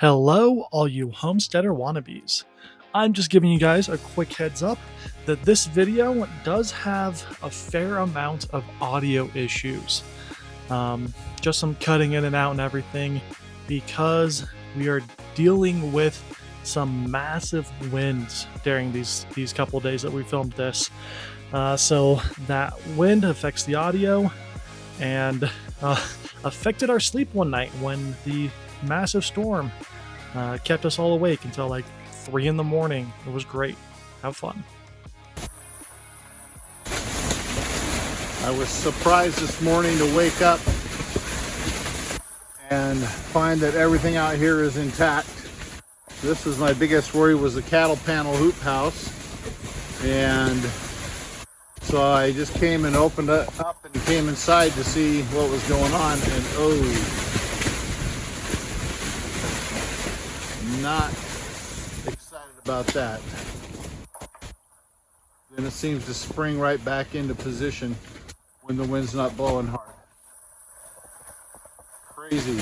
Hello, all you homesteader wannabes. I'm just giving you guys a quick heads up that this video does have a fair amount of audio issues. Just some cutting in and out and everything because we are dealing with some massive winds during these couple days that we filmed this. So that wind affects the audio and affected our sleep one night when the massive storm kept us all awake until like 3 in the morning. It was great. Have fun. I was surprised this morning to wake up and find that everything out here is intact. This is my biggest worry, was the cattle panel hoop house, and so I just came and opened it up and came inside to see what was going on, and oh, not excited about that. Then it seems to spring right back into position when the wind's not blowing hard. Crazy.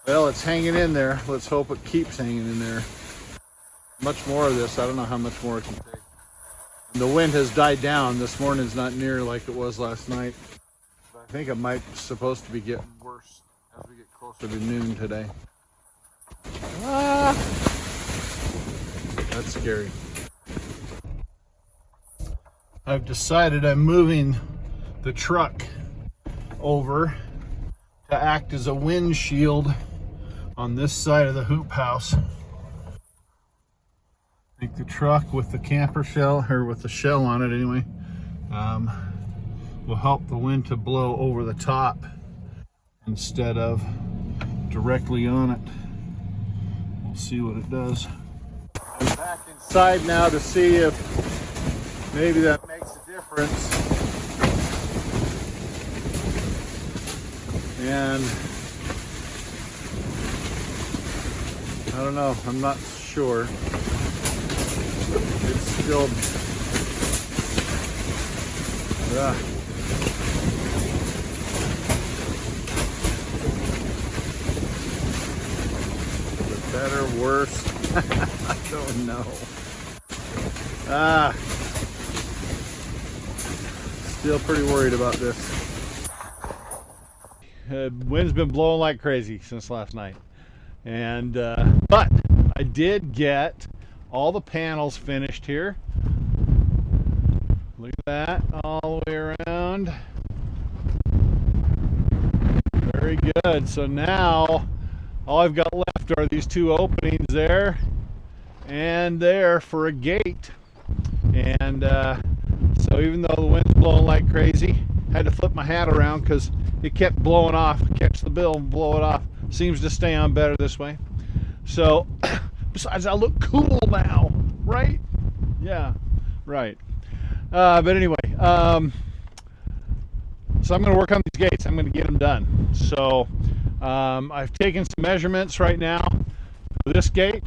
Well, it's hanging in there. Let's hope it keeps hanging in there. Much more of this. I don't know how much more it can take. And the wind has died down. This morning's not near like it was last night. But I think it might be supposed to be getting worse as we get closer to noon today. Ah! That's scary. I've decided I'm moving the truck over to act as a windshield on this side of the hoop house. I think the truck with the camper shell, or with the shell on it anyway, will help the wind to blow over the top instead of directly on it. We'll see what it does. I'm back inside now to see if maybe that makes a difference. And I don't know, I'm not sure. It's still better, worse? I don't know. Still pretty worried about this. Wind's been blowing like crazy since last night, and but I did get all the panels finished here. Look at that, all the way around. Very good. So now all I've got left are these two openings there and there for a gate. And so even though the wind's blowing like crazy, I had to flip my hat around because it kept blowing off. Catch the bill and blow it off. Seems to stay on better this way. So besides, I look cool now, right? Yeah, right. But anyway, so I'm going to work on these gates. I'm going to get them done. So I've taken some measurements right now for this gate,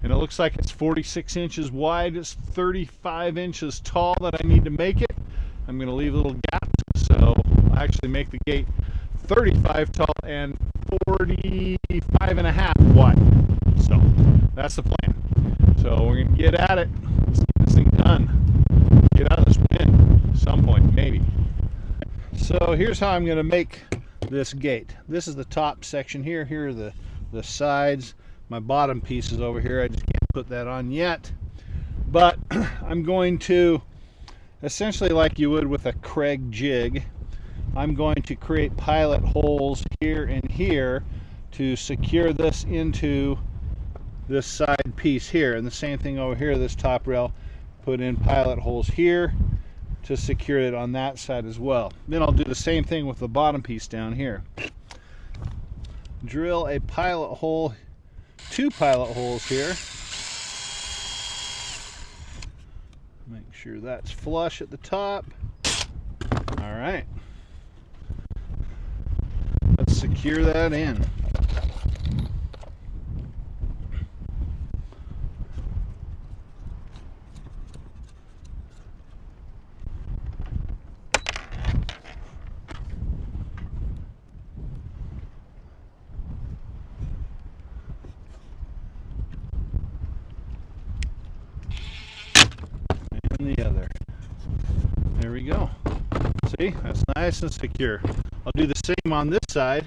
and it looks like it's 46 inches wide. It's 35 inches tall that I need to make it. I'm going to leave little gaps, so I'll actually make the gate 35 tall and 45 and a half wide. So that's the plan. So we're going to get at it. Let's get this thing done. Get out of this wind at some point, maybe. So here's how I'm going to make this gate. This is the top section here. Here are the sides. My bottom piece is over here. I just can't put that on yet. But I'm going to, essentially like you would with a Craig jig, I'm going to create pilot holes here and here to secure this into this side piece here. And the same thing over here, this top rail, put in pilot holes here to secure it on that side as well. Then I'll do the same thing with the bottom piece down here. Drill a pilot hole, 2 pilot holes here. Make sure that's flush at the top. All right. Let's secure that in. See, that's nice and secure. I'll do the same on this side,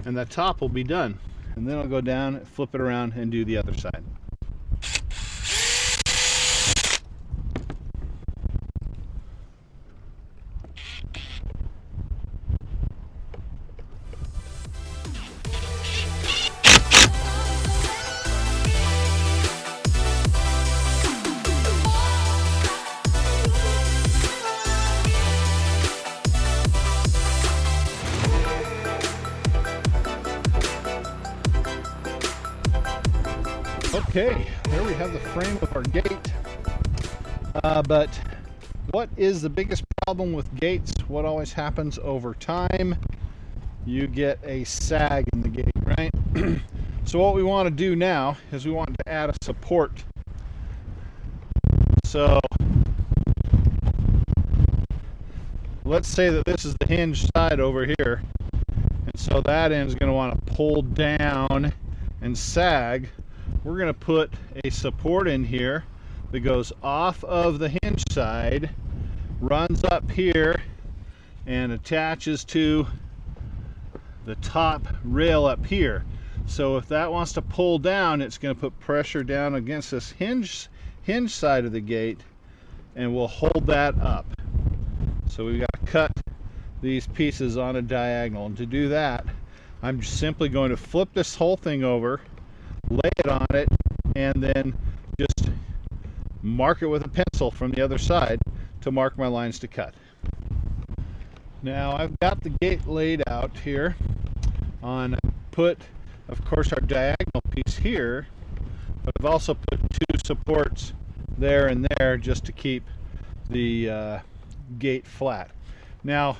and the top will be done. And then I'll go down, flip it around, and do the other side. Okay, there we have the frame of our gate. But what is the biggest problem with gates? What always happens over time? You get a sag in the gate, right? So what we want to do now is we want to add a support. So let's say that this is the hinge side over here, and so that end is going to want to pull down and sag. We're going to put a support in here that goes off of the hinge side, runs up here, and attaches to the top rail up here. So if that wants to pull down, it's going to put pressure down against this hinge side of the gate, and we'll hold that up. So we've got to cut these pieces on a diagonal, and to do that, I'm simply going to flip this whole thing over, lay it on it, and then just mark it with a pencil from the other side to mark my lines to cut. Now I've got the gate laid out here on, put of course our diagonal piece here, but I've also put two supports there and there just to keep the gate flat. Now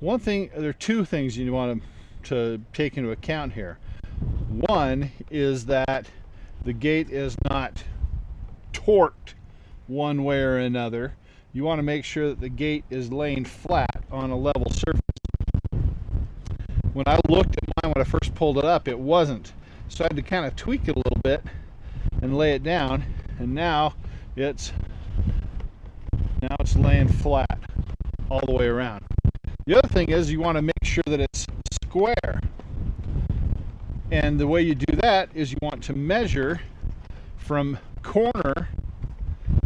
one thing, there are two things you want to take into account here. One is that the gate is not torqued one way or another. You want to make sure that the gate is laying flat on a level surface. When I looked at mine when I first pulled it up, it wasn't. So I had to kind of tweak it a little bit and lay it down, and now it's laying flat all the way around. The other thing is you want to make sure that it's square. And the way you do that is you want to measure from corner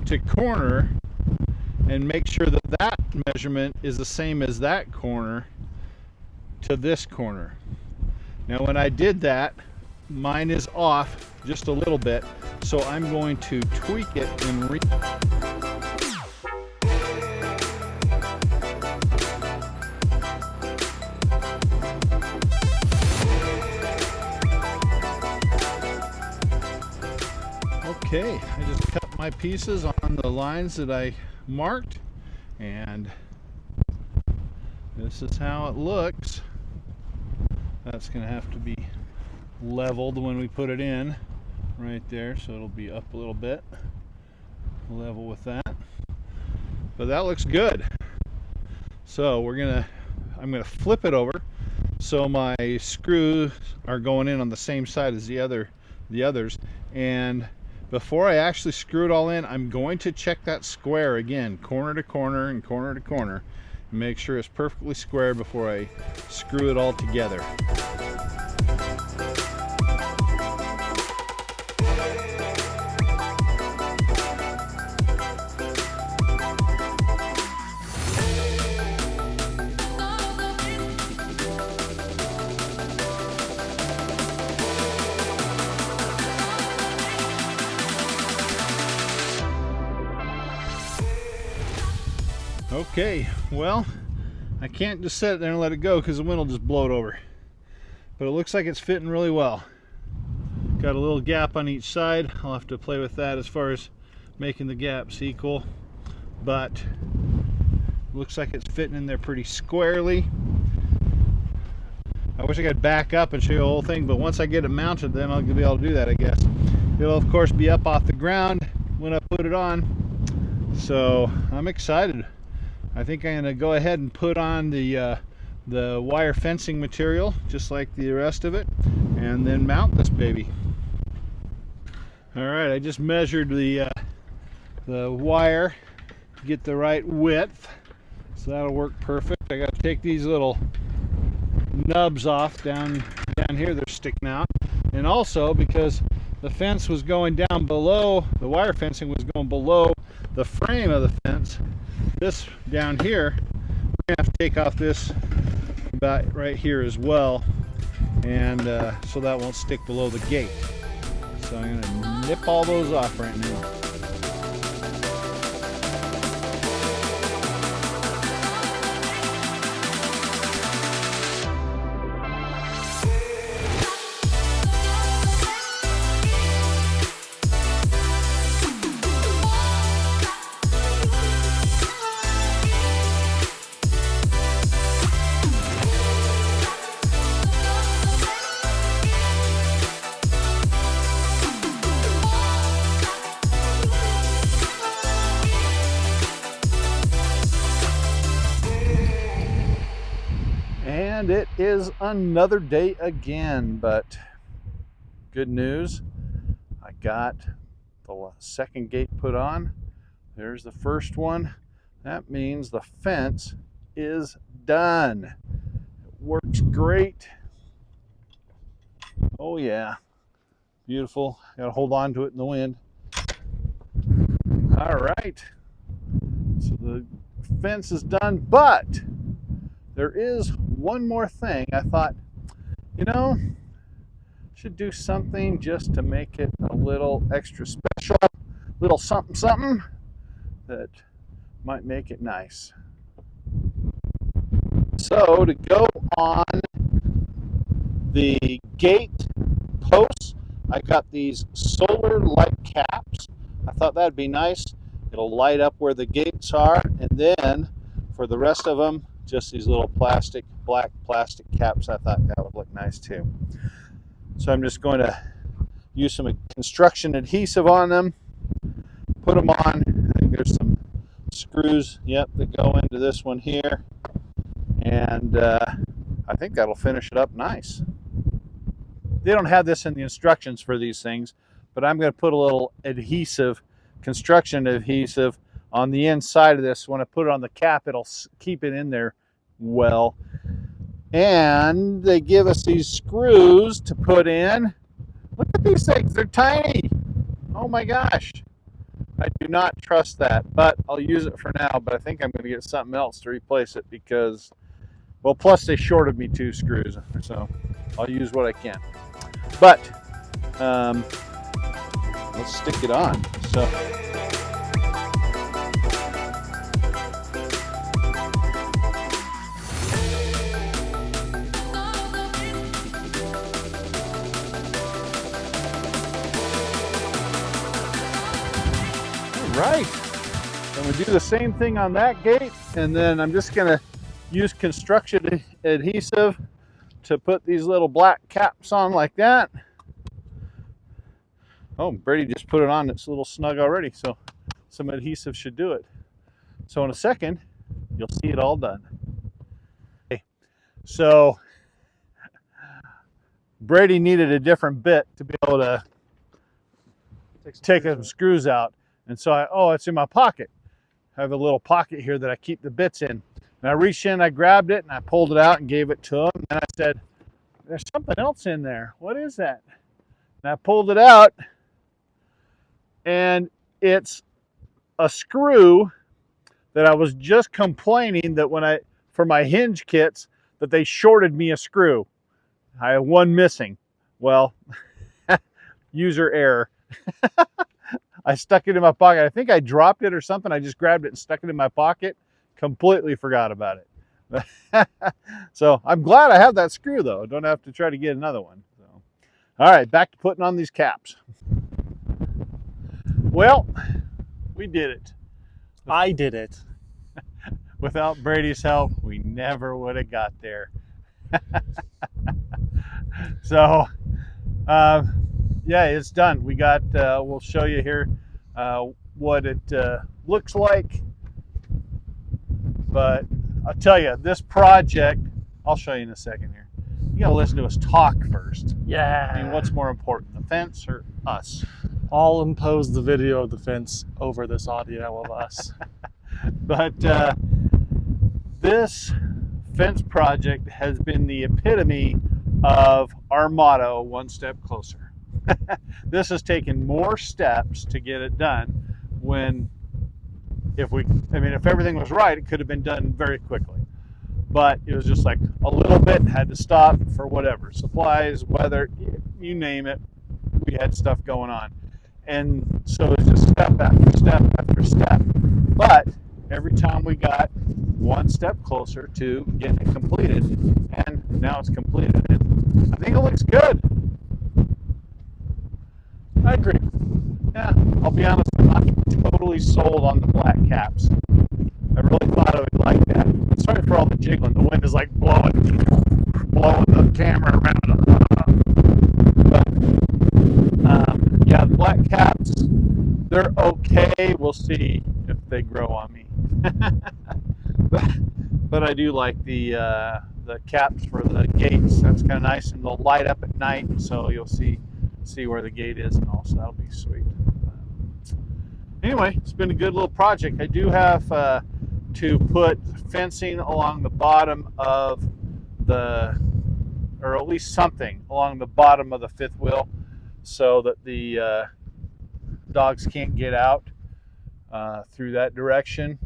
to corner and make sure that that measurement is the same as that corner to this corner. Now when I did that, mine is off just a little bit, so I'm going to tweak it and Okay, I just cut my pieces on the lines that I marked, and this is how it looks. That's going to have to be leveled when we put it in right there, so it'll be up a little bit, level with that. But that looks good. So I'm gonna flip it over so my screws are going in on the same side as the others, and before I actually screw it all in, I'm going to check that square again, corner to corner and corner to corner, and make sure it's perfectly square before I screw it all together. Okay, well, I can't just sit there and let it go because the wind will just blow it over. But it looks like it's fitting really well. Got a little gap on each side. I'll have to play with that as far as making the gaps equal. But looks like it's fitting in there pretty squarely. I wish I could back up and show you the whole thing, but once I get it mounted, then I'll be able to do that, I guess. It'll of course be up off the ground when I put it on. So I'm excited. I think I'm going to go ahead and put on the wire fencing material, just like the rest of it, and then mount this baby. All right, I just measured the wire to get the right width. So that'll work perfect. I got to take these little nubs off down here. They're sticking out. And also because the fence was going down below, the wire fencing was going below the frame of the fence, this down here, we're going to have to take off this about right here as well. And so that won't stick below the gate. So I'm going to nip all those off right now. And it is another day again, but good news, I got the second gate put on. There's the first one. That means the fence is done. It works great. Oh yeah, beautiful. Gotta hold on to it in the wind. All right, so the fence is done, but there is one more thing. I thought, you know, should do something just to make it a little extra special, little something something that might make it nice. So to go on the gate posts, I got these solar light caps. I thought that'd be nice. It'll light up where the gates are, and then for the rest of them, just these little black plastic caps. I thought that would look nice too. So I'm just going to use some construction adhesive on them, put them on. I think there's some screws, yep, that go into this one here, and I think that'll finish it up nice. They don't have this in the instructions for these things, but I'm going to put a little adhesive, construction adhesive, on the inside of this. When I put it on the cap, it'll keep it in there well. And they give us these screws to put in. Look at these things, they're tiny. Oh my gosh. I do not trust that, but I'll use it for now. But I think I'm going to get something else to replace it because, well, plus they shorted me 2 screws, so I'll use what I can. But let's stick it on. So right, and we do the same thing on that gate, and then I'm just going to use construction adhesive to put these little black caps on like that. Oh, Brady just put it on. It's a little snug already, so some adhesive should do it. So in a second, you'll see it all done. Okay. So Brady needed a different bit to be able to take some screws out. And so oh, it's in my pocket. I have a little pocket here that I keep the bits in. And I reached in, I grabbed it, and I pulled it out and gave it to him. And I said, there's something else in there. What is that? And I pulled it out, and it's a screw that I was just complaining that for my hinge kits, that they shorted me a screw. I have one missing. Well, user error. I stuck it in my pocket. I think I dropped it or something. I just grabbed it and stuck it in my pocket. Completely forgot about it. So I'm glad I have that screw though. Don't have to try to get another one. So, all right, back to putting on these caps. Well, we did it. I did it. Without Brady's help, we never would have got there. So, yeah, it's done. We got, we'll show you here what it looks like. But I'll tell you, this project, I'll show you in a second here. You gotta listen to us talk first. Yeah. I mean, what's more important, the fence or us? I'll impose the video of the fence over this audio of us. But This fence project has been the epitome of our motto, one step closer. This has taken more steps to get it done when, if everything was right, it could have been done very quickly. But it was just like a little bit, had to stop for whatever, supplies, weather, you name it, we had stuff going on. And so it's just step after step after step. But every time we got one step closer to getting it completed, and now it's completed. And I think it looks good. I agree. Yeah, I'll be honest, I'm not totally sold on the black caps. I really thought I would like that. Sorry for all the jiggling. The wind is like blowing the camera around. But yeah, the black caps, they're okay. We'll see if they grow on me. but I do like the caps for the gates. That's kind of nice, and they'll light up at night, so you'll see where the gate is and all. So that'll be sweet. Anyway, it's been a good little project. I do have to put fencing along the bottom of or at least something along the bottom of the fifth wheel, so that the dogs can't get out through that direction.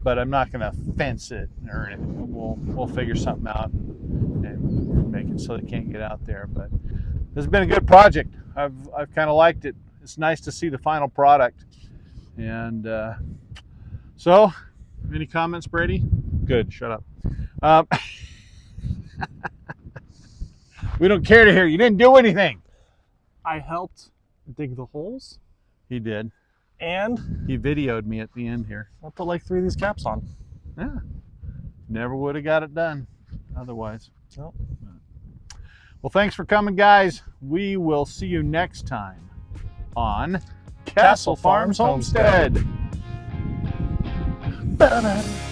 But I'm not going to fence it or anything. We'll figure something out and make it so they can't get out there. But this has been a good project. I've kind of liked it. It's nice to see the final product. And so, any comments, Brady? Good. Shut up. We don't care to hear. You didn't do anything. I helped dig the holes. He did. And he videoed me at the end here. I put like 3 of these caps on. Yeah. Never would have got it done otherwise. Nope. Well, thanks for coming, guys. We will see you next time on Castle Farms Homestead. Homestead.